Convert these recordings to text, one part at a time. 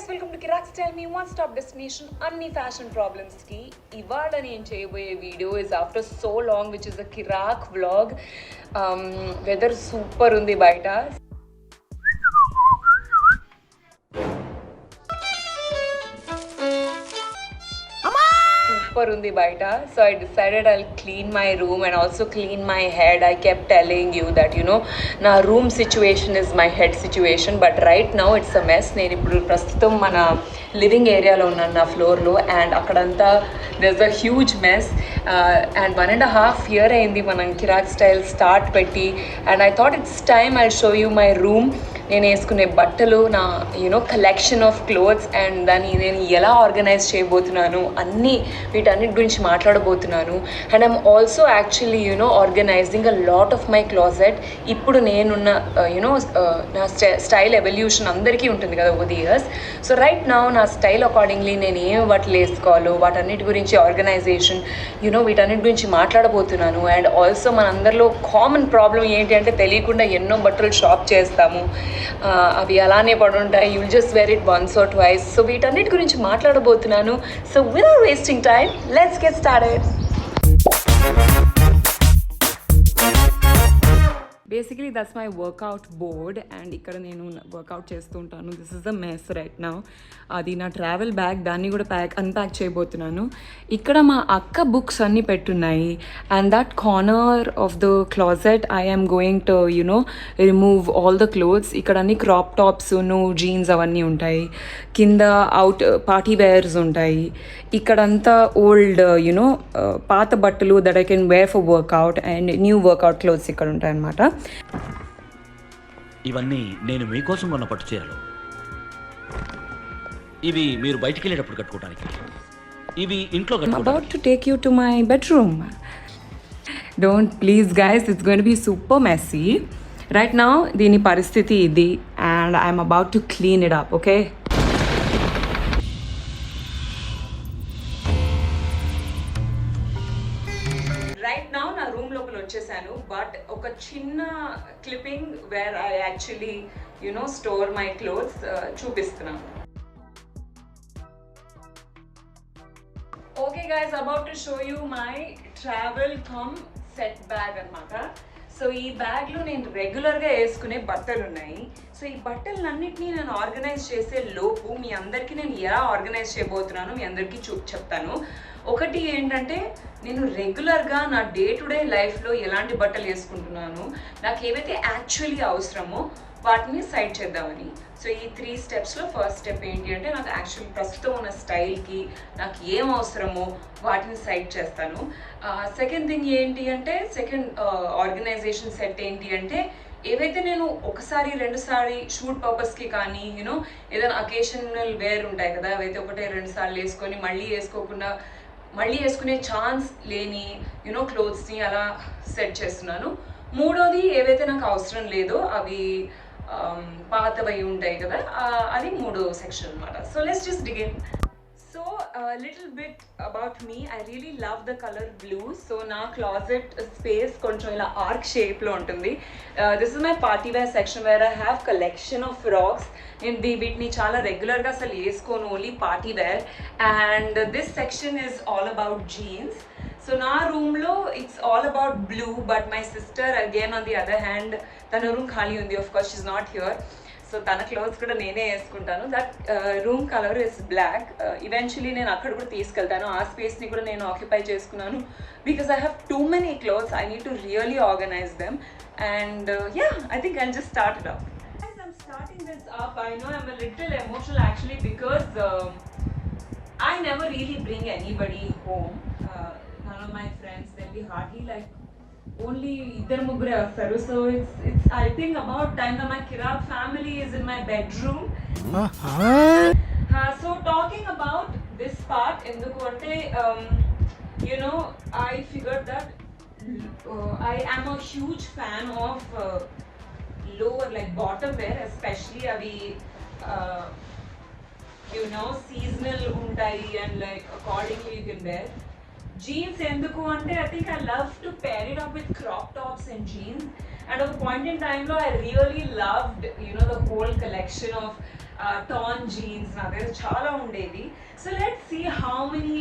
guys, welcome to Kirak Tell Me One Stop Destination Anni Fashion Problems ki. Ivala nenu cheyaboye video is after so long, which is a Kirak vlog. Weather super undi baita. Super undi baita. So I decided I'll clean my room and also clean my head. I kept telling you that, you know, na room situation is my head situation, but right now it's a mess. నేను ఇప్పుడు ప్రస్తుతం మన living ఏరియాలో ఉన్నాను నా ఫ్లోర్లో, and అక్కడంతా there's a huge mess, and 1.5 year అయింది మనం కిరాక్ స్టైల్ స్టార్ట్ పెట్టి, and I thought it's time I'll show you my room. నేను వేసుకునే బట్టలు, నా you know collection of clothes, and దాన్ని నేను ఎలా ఆర్గనైజ్ చేయబోతున్నాను అన్నీ, వీటన్నిటి గురించి మాట్లాడబోతున్నాను. And I'm also actually you know organizing a lot of my closet. ఇప్పుడు నేనున్న యూనో నా స్టైల్ ఎవల్యూషన్ అందరికీ ఉంటుంది కదా over the years. So right now నా స్టైల్ అకార్డింగ్లీ నేను ఏం బట్టలు వేసుకోవాలో వాటన్నిటి గురించి ఆర్గనైజేషన్, యూనో వీటన్నిటి గురించి మాట్లాడబోతున్నాను. అండ్ ఆల్సో మనందరిలో కామన్ ప్రాబ్లం ఏంటి అంటే తెలియకుండా ఎన్నో బట్టలు షాప్ చేస్తాము, అవి అలానే పడుంటాయి. You'll just wear it once or twice. So వీటన్నిటి గురించి మాట్లాడబోతున్నాను. So without wasting time, let's get started. Basically that's my workout board, and ఇక్కడ నేను వర్కౌట్ చేస్తూ ఉంటాను. This is the mess right now. అది నా ట్రావెల్ బ్యాగ్, దాన్ని కూడా అన్ప్యాక్ చేయబోతున్నాను. ఇక్కడ మా అక్క బుక్స్ అన్నీ పెట్టున్నాయి, and that corner of the closet I am going to you know remove all the clothes. ఇక్కడ అన్ని క్రాప్ టాప్స్, జీన్స్ అవన్నీ ఉంటాయి. కింద అవుట్ పార్టీ వేర్స్ ఉంటాయి. ఇక్కడంతా ఓల్డ్ యునో పాత బట్టలు that I can wear for workout, and new workout clothes ఇక్కడ ఉంటాయి అన్నమాట. ఇవన్నీ నేను మీకోసం కొన్న పట్టు చీరలు. ఇవి మీరు బయటికి వెళ్ళేటప్పుడు కట్టుకోవడానికి, ఇవి ఇంట్లో about to take you to my bedroom. Don't please guys, it's going to be super messy right now. దీని పరిస్థితి ఇది, and I'm about to clean it up, okay? Right now నా రూమ్ లోపల వచ్చేసాను, బట్ ఒక చిన్న clipping where I actually you know store my clothes చూపిస్తున్నాను. Okay guys, about to show you my travel cum set bag అనమాట. So ఈ బ్యాగ్లో నేను రెగ్యులర్గా వేసుకునే బట్టలు ఉన్నాయి. సో ఈ బట్టలన్నింటినీ నేను ఆర్గనైజ్ చేసే లోపు మీ అందరికీ నేను ఎలా ఆర్గనైజ్ చేయబోతున్నాను మీ అందరికీ చెప్తాను. ఒకటి ఏంటంటే, నేను రెగ్యులర్గా నా డే టు డే లైఫ్లో ఎలాంటి బట్టలు వేసుకుంటున్నాను, నాకు ఏవైతే యాక్చువల్లీ అవసరమో వాటిని సైడ్ చేద్దామని. సో ఈ 3 స్టెప్స్లో ఫస్ట్ స్టెప్ ఏంటి అంటే, నాకు యాక్చువల్లీ ప్రస్తుతం ఉన్న స్టైల్కి నాకు ఏం అవసరమో వాటిని సైడ్ చేస్తాను. సెకండ్ థింగ్ ఏంటి అంటే, సెకండ్ ఆర్గనైజేషన్ సెట్ ఏంటి అంటే, ఏవైతే నేను ఒకసారి 2 సారి షూట్ పర్పస్కి కానీ యూనో ఏదైనా అకేషనల్ వేర్ ఉంటాయి కదా, అవైతే 1-2 సార్లు వేసుకొని మళ్ళీ వేసుకునే ఛాన్స్ లేని యూనో క్లోత్స్ని అలా సెట్ చేస్తున్నాను. మూడోది ఏవైతే నాకు అవసరం లేదో అవి పాతవి ఉంటాయి కదా, అది 3వ సెక్షన్ అనమాట. So let's just begin. So little bit about me, I really love the colour blue. So నా క్లాజెట్ స్పేస్ కొంచెం ఇలా ఆర్క్ షేప్లో ఉంటుంది. This is my party wear section where I have collection of frocks. నేను వీటిని చాలా రెగ్యులర్గా అసలు వేసుకోను, only party wear. And this section is all about jeans. So నా రూమ్లో it's all about blue, but my sister again on the other hand తన room ఖాళీ ఉంది, of course she's not here. So తన క్లోత్స్ కూడా నేనే వేసుకుంటాను. That room colour is black. Eventually నేను అక్కడ కూడా తీసుకెళ్తాను. ఆ స్పేస్ని కూడా నేను ఆక్యుపై చేసుకున్నాను because I have too many clothes. I need to really organise them. And yeah, I think I'll just start it up. I'm starting this up. I know I'm a little emotional actually because I never really bring anybody home. None of my friends, they'll be hardly like only idhar mugure vastaru. So it's I think about time that my Kirak family is in my bedroom. So talking about this part enduku ante you know, I figured that I am a huge fan of lower like bottom wear, especially avi you know seasonal untai and like accordingly you can wear. Jeans enduku ante I think I love to pair it up with crop tops and jeans. And at the point in time, I really loved, the whole collection of torn jeans. Now there's chala undedi. So let's see how many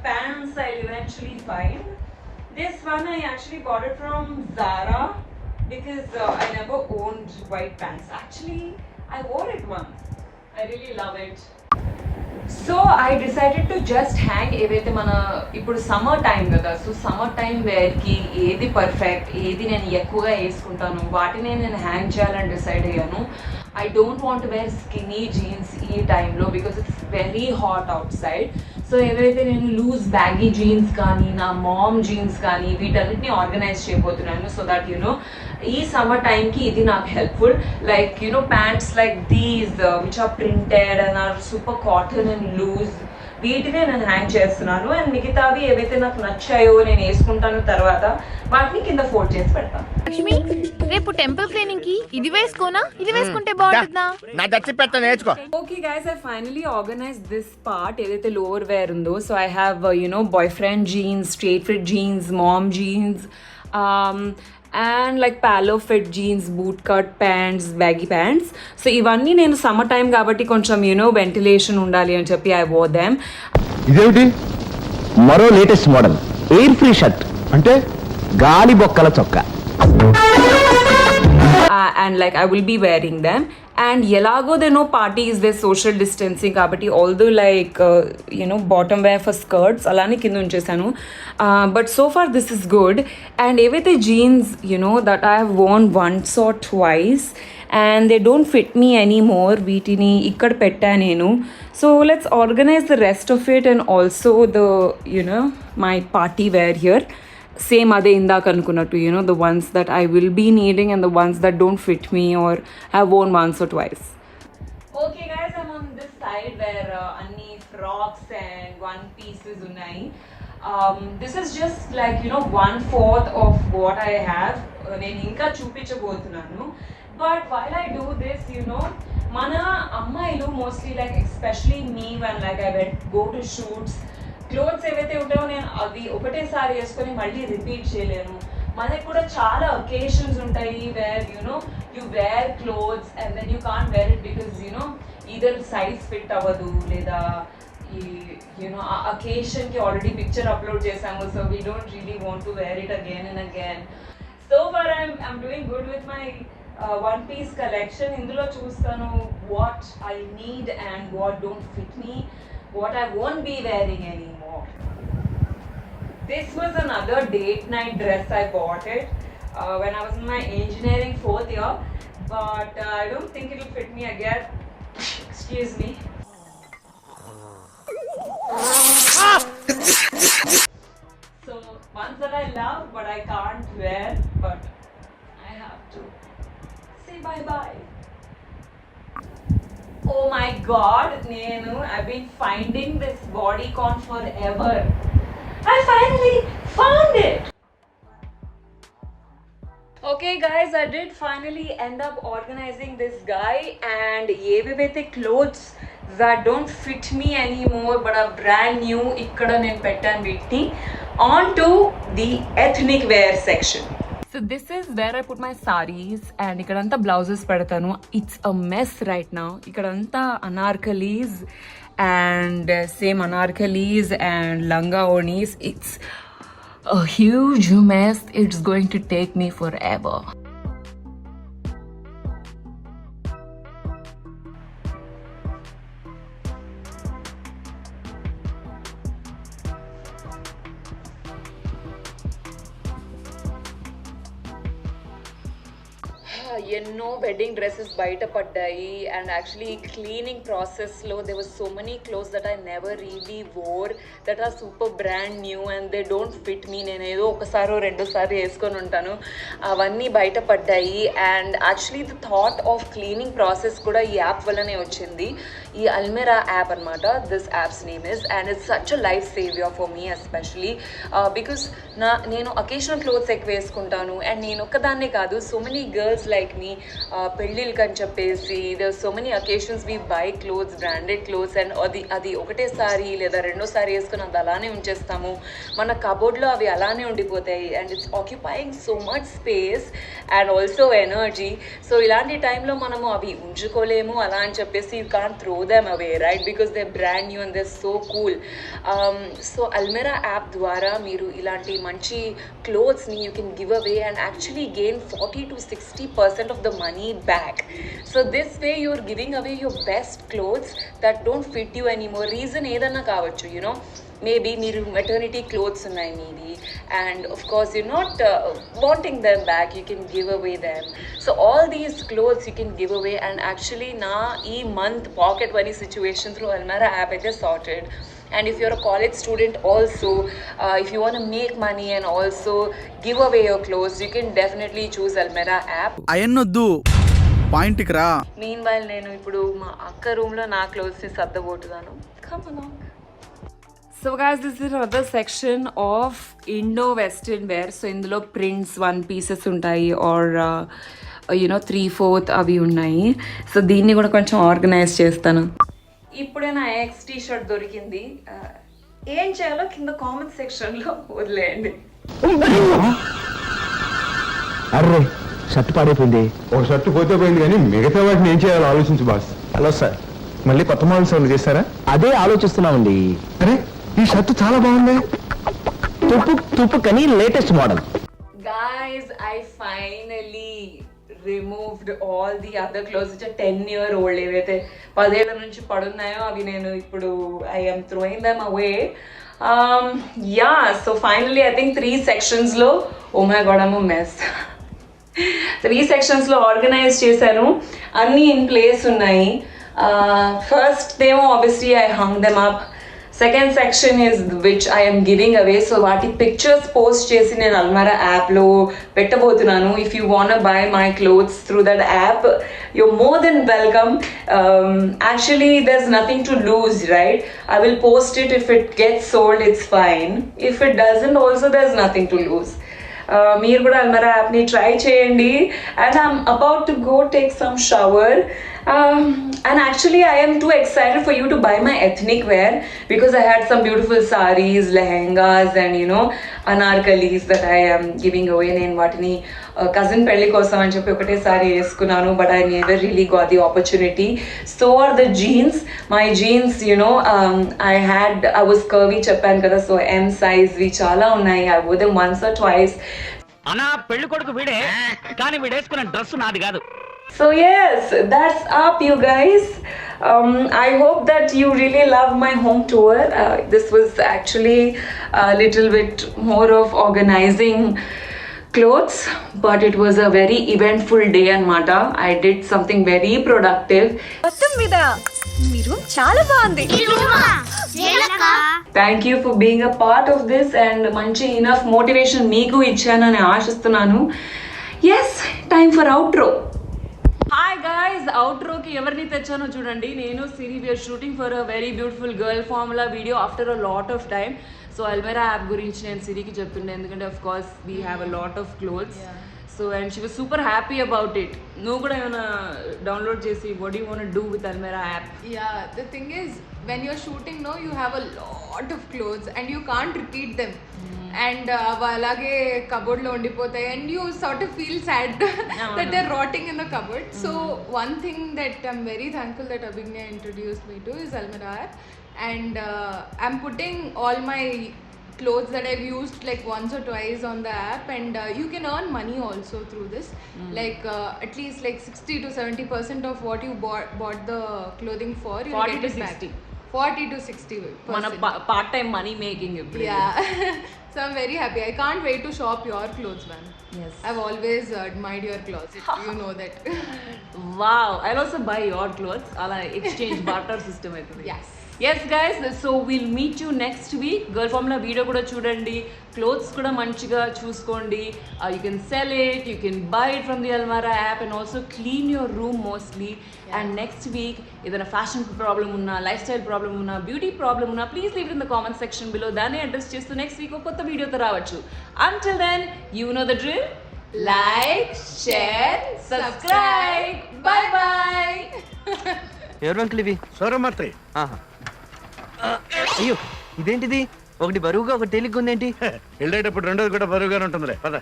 pants I'll eventually find. This one I actually bought it from Zara because I never owned white pants. Actually, I wore it once. I really love it. So I decided to just hang ఏవైతే మన ఇప్పుడు summer time కదా, so summer time వేర్కి ఏది perfect, ఏది నేను ఎక్కువగా వేసుకుంటాను, వాటినే నేను హ్యాంగ్ చేయాలని డిసైడ్ అయ్యాను. I don't want wear skinny jeans ఈ టైంలో because it's very hot outside. So ఏవైతే నేను లూజ్ బ్యాగీ జీన్స్ కానీ, నా మామ్ జీన్స్ కానీ వీటన్నిటిని ఆర్గనైజ్ చేయబోతున్నాను. సో దట్ ఈ సమ్మర్ టైంకి ఇది నాకు helpful. Like pants like these which are printed and are super cotton and loose, వీటినే నేను హ్యాంగ్ చేస్తున్నాను. అండ్ మిగతావి ఏవైతే నాకు నచ్చాయో నేను వేసుకుంటాను తర్వాత వాటిని కింద ఫోల్డ్ చేసి పెడతాను. లక్ష్మి, రేపు టెంపుల్ క్లీనింగ్ కి ఇది వేసుకోనా, ఇది వేసుకుంటే బాగుంటుందా? నా దచ్చి పెట్ట నేర్చుకో. Okay guys, I finally organized this part ఏదైతే లోవర్ వేర్ ఉందో. So I have boyfriend jeans, straight fit jeans, mom jeans, and like palo fit jeans, boot cut pants, baggy pants. So ఇవన్నీ నేను summer time కాబట్టి కొంచెం ventilation ఉండాలి అని చెప్పి I wore them. ఇదేమిటి మరో latest model air free shirt అంటే గాలి బొక్కల చొక్కా. And like I will be wearing them. And yelago there no parties, there's social distancing kabatti, although like bottom wear for skirts alani kinda unchesanu, but so far this is good. And evaithe jeans that I have worn once or twice and they don't fit me anymore, veetini ikkada petta nenu. So let's organize the rest of it and also the my party wear here. Same అదే ఇందాక అనుకున్నట్టు the ones that I will be needing and the ones that don't fit me or have worn once or twice. Okay guys, I'm on this side where anni frocks and one pieces unnai. This is just like 1/4 of what I have. నేను ఇంకా చూపించబోతున్నాను. But while I do this, మన అమ్మాయిలు mostly like especially me when like I go to shoots, clothes ఏవైతే ఉంటాయో నేను అవి ఒకటేసారి వేసుకొని మళ్ళీ రిపీట్ చేయలేను. మనకి కూడా చాలా ఒకేషన్స్ ఉంటాయి where you wear clothes and then you can't wear it because either size fit అవ్వదు లేదా ఆ అకేషన్కి ఆల్రెడీ పిక్చర్ అప్లోడ్ చేసాము. So we don't really want to wear it again and again. So for I'm doing good with my one piece collection. ఇందులో చూస్తాను what I need and what don't fit me, what I won't be wearing anymore. This was another date night dress. I bought it when I was in my engineering 4th year, but I don't think it will fit me again. Excuse me. So ones that I love but I can't wear, but I have to say bye bye. Oh my god, I've been finding this bodycon forever. I finally found it! Okay guys, I did finally end up organizing this guy and ఏవేవైతే clothes that don't fit me anymore but are brand new ikkada నేను పెట్టాను వీటిని onto the ethnic wear section. So this is where I put my sarees and ikkadanta blouses pedtanu. It's a mess right now. Ikkadanta anarkalis and same anarkalis and langa onis. It's a huge mess. It's going to take me forever. ఎన్నో wedding dresses బయట పడ్డాయి and actually cleaning ప్రాసెస్లో they were so many clothes that I never really wore that are super brand new and they don't fit me. నేను ఏదో ఒకసారో రెండోసారి వేసుకొని ఉంటాను, అవన్నీ బయట పడ్డాయి. And actually the thought of cleaning process కూడా ఈ యాప్ వల్లనే వచ్చింది. ఈ అల్మెరా యాప్ అనమాట. This app's name is, and it's such a life saviour for me especially because నేను అకేషనల్ క్లోత్స్ ఎక్కువ వేసుకుంటాను. అండ్ నేను ఒక్కదాన్నే కాదు, so many girls like me పెళ్ళిళ్ళకి అని చెప్పేసి there so many occasions we buy clothes, branded clothes, and అది ఒకటేసారి లేదా రెండోసారి వేసుకుని అది అలానే ఉంచేస్తాము. మన కబోర్డ్లో అవి అలానే ఉండిపోతాయి, and it's occupying so much space and also energy. So ఇలాంటి టైంలో మనము అవి ఉంచుకోలేము అలా అని చెప్పేసి you can't throw them away, right? Because they brand new and they so cool. So Almirah app ద్వారా మీరు ఇలాంటి మంచి క్లోత్స్ని you can give away and actually gain 40 to 60% of the money back. So this way you're giving away your best clothes that don't fit you anymore. Reason ఏదన్నా కావచ్చు, you know maybe మీరు maternity clothes ఉన్నాయి మీది, and of course you not wanting them back, you can give away them. So all these clothes you can give away. And actually నా ఈ month pocket money situation through Almirah app అయితే sorted. And if you're a college student also, if you want to make money and also give away your clothes, you can definitely choose Almera app. అయన్నొద్దు, పాయింట్కి రా. Meanwhile, నేను ఇప్పుడు మా అక్క రూమ్లో నా క్లోత్స్ని సర్దబోతున్నాను. Come along. So guys, this is another section of Indo-Western wear. So ఇందులో prints, one pieces ఉంటాయి, or you know 3/4 అవి ఉన్నాయి. సో దీన్ని కూడా కొంచెం ఆర్గనైజ్ చేస్తాను. ఇప్పుడే నా ఎక్స్ టీ షర్ట్ దొరికింది. ఏం చేయాలో కింద కామెంట్ సెక్షన్లో వదిలేయండి. అర్రే షర్ట్ పాడైపోయింది. ఒక షర్ట్ పోతే పోయింది కానీ మిగతా వాటిని ఏం చేయాలో ఆలోచించు బాస్. హలో సార్, మళ్ళీ కొత్త మోడల్స్ ఏమైనా చేస్తారా? అదే ఆలోచిస్తున్నామండి. అరే ఈ షర్ట్ చాలా బాగుంది. తుప్పు కానీ latest model. Guys, I finally removed all the other clothes which are 10-year-old. ఏవైతే 10 ఏళ్ల నుంచి పడున్నాయో అవి నేను ఇప్పుడు I am throwing them away. So finally I think 3 sectionsలో, oh my god, I'm a mess. 3 sectionsలో ఆర్గనైజ్ చేశాను, అన్నీ ఇన్ ప్లేస్ ఉన్నాయి. ఫస్ట్ ఏమో obviously I hung them up. Second section is which I am giving away. So వాటి pictures post చేసి నేను అల్మెరా యాప్లో పెట్టబోతున్నాను. If you want to buy my clothes through that app, you're more than welcome. Actually there's nothing to lose, right? I will post it. If it gets sold, it's fine. If it doesn't also, there's nothing to lose. మీరు కూడా అల్మెరా యాప్ని try చేయండి. And I'm about to go take some shower. And actually I am too excited for you to buy my ethnic wear because I had some beautiful sarees, lehengas, and you know anarkalis that I am giving away. నేను వాటిని cousin పెళ్లి కోసం అని చెప్పి ఒకటే sorry వేసుకున్నాను, but I never really got the opportunity. So are the jeans. My jeans, you know, I was curvy చెప్పాను కదా, so M size వి చాలా ఉన్నాయి. I wore them once or twice. అనా పెళ్లి కొడుకు వీడే, కానీ వీడేసుకున్న డ్రెస్ నాది కాదు. So yes, that's up, you guys. I hope that you really love my home tour. This was actually a little bit more of organizing clothes, but it was a very eventful day anamata. I did something very productive. మొత్తం మీద మీరు చాలా బాగుంది. Thank you for being a part of this, and manchi enough motivation meeku ichchanani aashistunnanu. Yes, time for outro. Hi guys, అవుట్రోకి ఎవరిని తెచ్చానో చూడండి. నేను Siri, we're shooting for a very beautiful girl formula video after a lot of time. So Almirah app గురించి నేను సిరికి చెప్తుండే, ఎందుకంటే of course we have a lot of clothes. So and she was super happy about it. నువ్వు కూడా ఏమైనా download చేసి what you want do with Almirah app? Yeah, the thing is, when you're shooting, no, you have a lot of clothes and you can't repeat them. And అలాగే కబోర్డ్లో ఉండిపోతాయి, and you sort of feel sad that they're rotting in the cupboard. So one thing that I'm very thankful that Abhignya introduced me to is Almera app, and I'm putting all my clothes that I've used like once or twice on the app, and you can earn money also through this. Like at least like 60 to 70% of what you bought the clothing for, you'll 40 get to it back. 60. 40 to 60%. మన part time money making ఇప్పుడు. Yeah. So I'm very happy. I can't wait to shop your clothes, man. Yes. I've always admired your closet. You know that. Wow, I'll also buy your clothes. అలా exchange barter system అవుతుంది. Yes. Yes guys, so will meet you next week. Girl ఫార్మ్లో video కూడా చూడండి, clothes కూడా మంచిగా చూసుకోండి. You can sell it, you can buy it from the Almirah app and also clean your room mostly. And next week ఏదైనా fashion problem ఉన్నా, life style problem ఉన్నా, beauty problem ఉన్నా, please leave in the comment section below. దాన్ని address చేస్తూ next week ఒక కొత్త వీడియోతో రావచ్చు. Until then, you know the drill. Like, share, subscribe. Bye bye. ఎవరు అంకుల్ ఇవి? సౌరమాత్రి. ఆహా. అయ్యో, ఇదేంటిది? ఒకటి బరువుగా ఒకటి తేలిగ్గా ఉందేంటి? వెళ్ళేటప్పుడు రెండోది కూడా బరువుగానే ఉంటుందిలే పద.